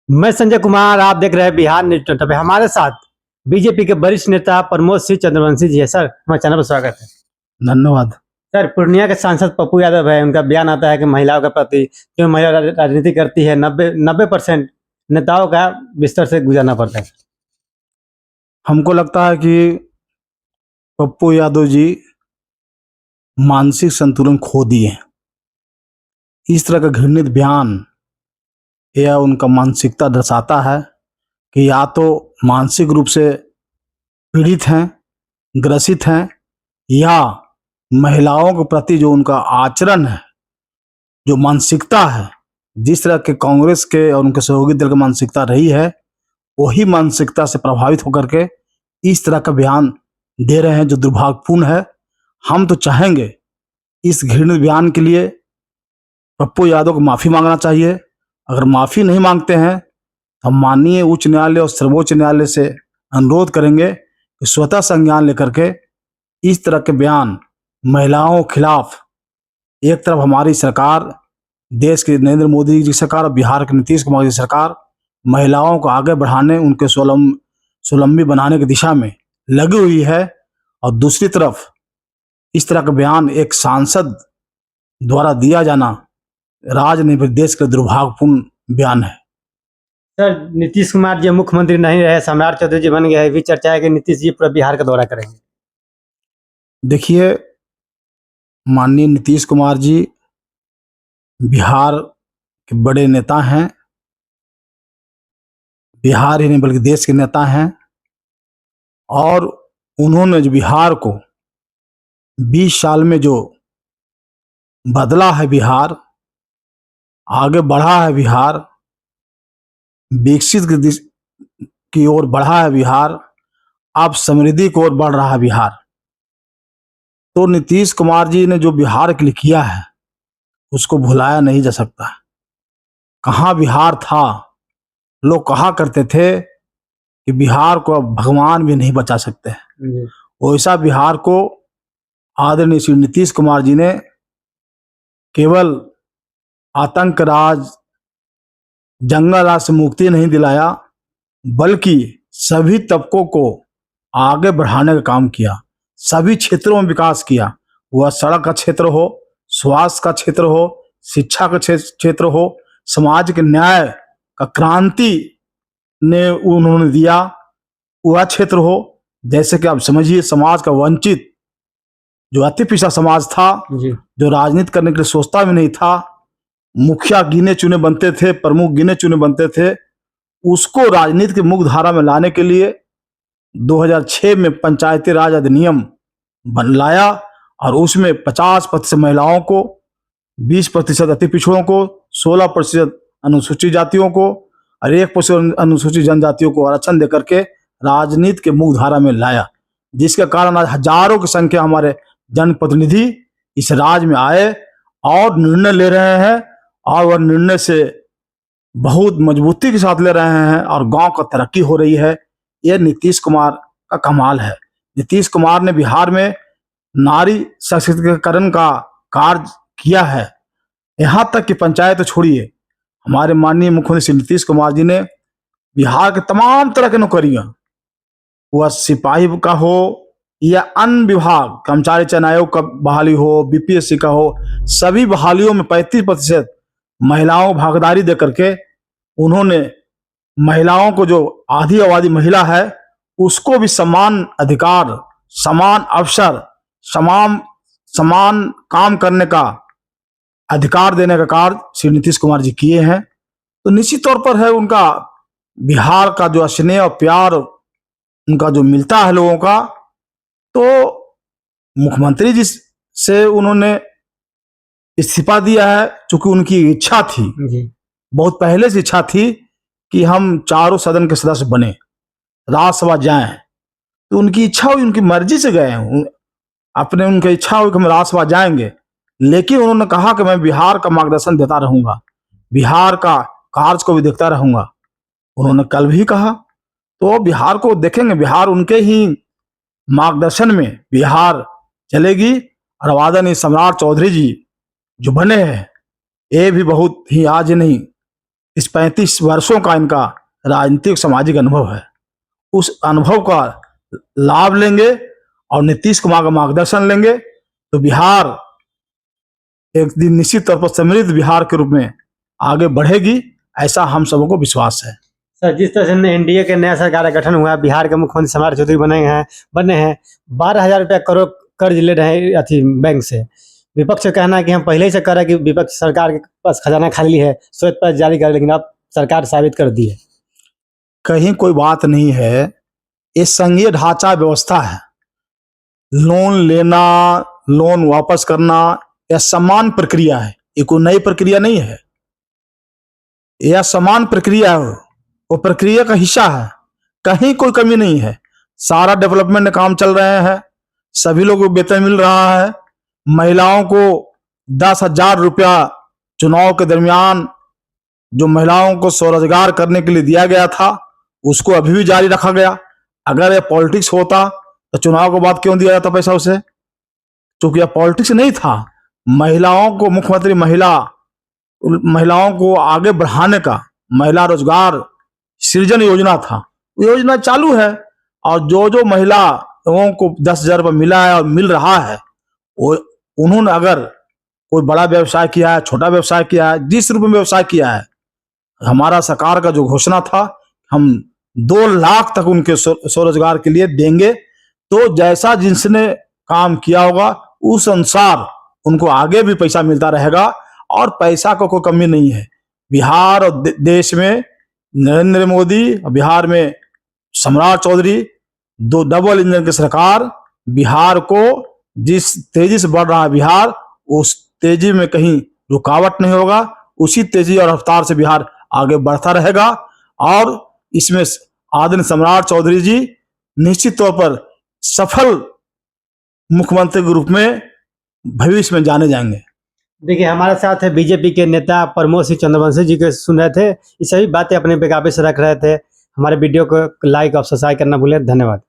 मैं संजय कुमार, आप देख रहे हैं बिहार न्यूज 24 पे। हमारे साथ बीजेपी के वरिष्ठ नेता प्रमोद सिंह चंद्रवंशी जी है। सर, हमारे चैनल पर स्वागत है। धन्यवाद। सर, पूर्णिया के सांसद पप्पू यादव है, उनका बयान आता है कि महिलाओं के प्रति जो महिला राजनीति करती है 90% नेताओं का बिस्तर से गुजरना पड़ता है। हमको लगता है कि पप्पू यादव जी मानसिक संतुलन खो दिए हैं। इस तरह का घृणित बयान यह उनका मानसिकता दर्शाता है कि या तो मानसिक रूप से पीड़ित हैं, ग्रसित हैं, या महिलाओं के प्रति जो उनका आचरण है, जो मानसिकता है, जिस तरह के कांग्रेस के और उनके सहयोगी दल की मानसिकता रही है, वही मानसिकता से प्रभावित होकर के इस तरह का बयान दे रहे हैं, जो दुर्भाग्यपूर्ण है। हम तो चाहेंगे इस घृणित बयान के लिए पप्पू यादव को माफी मांगना चाहिए। अगर माफी नहीं मांगते हैं तो हम माननीय उच्च न्यायालय और सर्वोच्च न्यायालय से अनुरोध करेंगे कि स्वतः संज्ञान लेकर के इस तरह के बयान महिलाओं के खिलाफ, एक तरफ हमारी सरकार, देश की नरेंद्र मोदी जी सरकार और बिहार की नीतीश कुमार जी सरकार महिलाओं को आगे बढ़ाने, उनके स्वावलंबी बनाने की दिशा में लगी हुई है, और दूसरी तरफ इस तरह का बयान एक सांसद द्वारा दिया जाना राजनीतिक देश का दुर्भाग्यपूर्ण बयान है। सर, नीतीश कुमार जी मुख्यमंत्री नहीं रहे, सम्राट चौधरी जी बन गए। ये भी चर्चा है कि नीतीश जी पूरा बिहार का दौरा करेंगे। देखिए, माननीय नीतीश कुमार जी बिहार के बड़े नेता हैं, बिहार ही नहीं बल्कि देश के नेता हैं, और उन्होंने जो बिहार को 20 साल में जो बदला है, बिहार आगे बढ़ा है, बिहार विकसित की ओर बढ़ा है, बिहार अब समृद्धि की ओर बढ़ रहा है बिहार। तो नीतीश कुमार जी ने जो बिहार के लिए किया है उसको भुलाया नहीं जा सकता। कहाँ बिहार था, लोग कहा करते थे कि बिहार को अब भगवान भी नहीं बचा सकते हैं। वैसा बिहार को आदरणीय श्री नीतीश कुमार जी ने केवल आतंक राज, जंगल राज से मुक्ति नहीं दिलाया, बल्कि सभी तबकों को आगे बढ़ाने का काम किया, सभी क्षेत्रों में विकास किया। वह सड़क का क्षेत्र हो, स्वास्थ्य का क्षेत्र हो, शिक्षा का क्षेत्र हो, समाज के न्याय का क्रांति ने उन्होंने दिया वह क्षेत्र हो। जैसे कि आप समझिए, समाज का वंचित जो अति पिछड़ा समाज था, जो राजनीति करने के लिए सोचता भी नहीं था, मुखिया गिने चुने बनते थे, प्रमुख गिने चुने बनते थे, उसको राजनीति की मुख्य धारा में लाने के लिए 2006 में पंचायती राज अधिनियम लाया, और उसमें 50% महिलाओं को, 20% अति पिछड़ों को, 16% अनुसूचित जातियों को और 1% अनुसूचित जनजातियों को आरक्षण देकर के राजनीति के मुख्य धारा में लाया, जिसके कारण आज हजारों की संख्या हमारे जनप्रतिनिधि इस राज्य में आए और निर्णय ले रहे हैं, और वह निर्णय से बहुत मजबूती के साथ ले रहे हैं, और गांव का तरक्की हो रही है। यह नीतीश कुमार का कमाल है। नीतीश कुमार ने बिहार में नारी सशक्तिकरण का कार्य किया है। यहां तक कि पंचायत छोड़िए, हमारे माननीय मुख्यमंत्री नीतीश कुमार जी ने बिहार के तमाम तरह की नौकरियां, वह सिपाही का हो या अन्य विभाग, कर्मचारी चयन आयोग का बहाली हो, बीपीएससी का हो, सभी बहालियों में 35% महिलाओं को भागीदारी देकर के उन्होंने महिलाओं को, जो आधी आबादी महिला है, उसको भी समान अधिकार, समान अवसर, समान काम करने का अधिकार देने का कार्य श्री नीतीश कुमार जी किए हैं। तो निश्चित तौर पर है, उनका बिहार का जो स्नेह और प्यार उनका जो मिलता है लोगों का, तो मुख्यमंत्री जी से उन्होंने इस्तीफा दिया है, चूंकि उनकी इच्छा थी, बहुत पहले से इच्छा थी कि हम चारों सदन के सदस्य बने, राज्यसभा जाएं। तो उनकी इच्छा हुई, उनकी मर्जी से गए हैं, अपने उनकी इच्छा हुई कि हम राज्यसभा जाएंगे, लेकिन उन्होंने कहा कि मैं बिहार का मार्गदर्शन देता रहूंगा, बिहार का कार्य को भी देखता रहूंगा। उन्होंने कल भी कहा, तो बिहार को देखेंगे, बिहार उनके ही मार्गदर्शन में बिहार चलेगी। और आदरणीय सम्राट चौधरी जी जो बने हैं, ये भी बहुत ही आज नहीं इस 35 वर्षों का इनका राजनीतिक सामाजिक अनुभव है, उस अनुभव का लाभ लेंगे और नीतीश कुमार का मार्गदर्शन लेंगे तो बिहार एक दिन निश्चित तौर पर समृद्ध बिहार के रूप में आगे बढ़ेगी, ऐसा हम सबों को विश्वास है। सर, जिस तरह से एनडीए के नया सरकार का गठन हुआ है, बिहार के मुख्यमंत्री सम्राट चौधरी बने हैं 12,000 रुपया करोड़ कर्ज ले रहे हैं अथी बैंक से। विपक्ष का कहना है कि हम पहले ही से कह रहे हैं कि विपक्ष सरकार के पास खजाना खाली है, श्वेत पत्र जारी कर, लेकिन अब सरकार साबित कर दी है। कहीं कोई बात नहीं है, ये संघीय ढांचा व्यवस्था है। लोन लेना, लोन वापस करना, यह समान प्रक्रिया है, ये कोई नई प्रक्रिया नहीं है, यह समान प्रक्रिया है, वो प्रक्रिया का हिस्सा है, कहीं कोई कमी नहीं है। सारा डेवलपमेंट काम चल रहे हैं, सभी लोगों को वेतन मिल रहा है। महिलाओं को 10,000 रुपया चुनाव के दरमियान जो महिलाओं को स्वरोजगार करने के लिए दिया गया था, उसको अभी भी जारी रखा गया। अगर यह पॉलिटिक्स होता तो चुनाव के बाद क्यों दिया जाता पैसा उसे? क्योंकि यह पॉलिटिक्स नहीं था। महिलाओं को मुख्यमंत्री महिलाओं को आगे बढ़ाने का महिला रोजगार सृजन योजना था, योजना चालू है। और जो महिलाओं को 10,000 रुपये मिला है और मिल रहा है, वो उन्होंने अगर कोई बड़ा व्यवसाय किया है, छोटा व्यवसाय किया है, जिस रूप में व्यवसाय किया है, हमारा सरकार का जो घोषणा था हम 2 लाख तक उनके स्वरोजगार के लिए देंगे। तो जैसा जिसने काम किया होगा उस अनुसार उनको आगे भी पैसा मिलता रहेगा और पैसा को कोई कमी नहीं है। बिहार और देश में नरेंद्र मोदी, बिहार में सम्राट चौधरी, 2 डबल इंजन की सरकार बिहार को जिस तेजी से बढ़ रहा है बिहार, उस तेजी में कहीं रुकावट नहीं होगा। उसी तेजी और रफ्तार से बिहार आगे बढ़ता रहेगा और इसमें आदरणीय सम्राट चौधरी जी निश्चित तौर पर सफल मुख्यमंत्री के रूप में भविष्य में जाने जाएंगे। देखिए, हमारे साथ है बीजेपी के नेता प्रमोद सिंह चंद्रवंशी जी के सुन रहे थे, ये सभी बातें अपने बेकाबू से रख रहे थे। हमारे वीडियो को लाइक और सब्सक्राइब करना भूलें। धन्यवाद।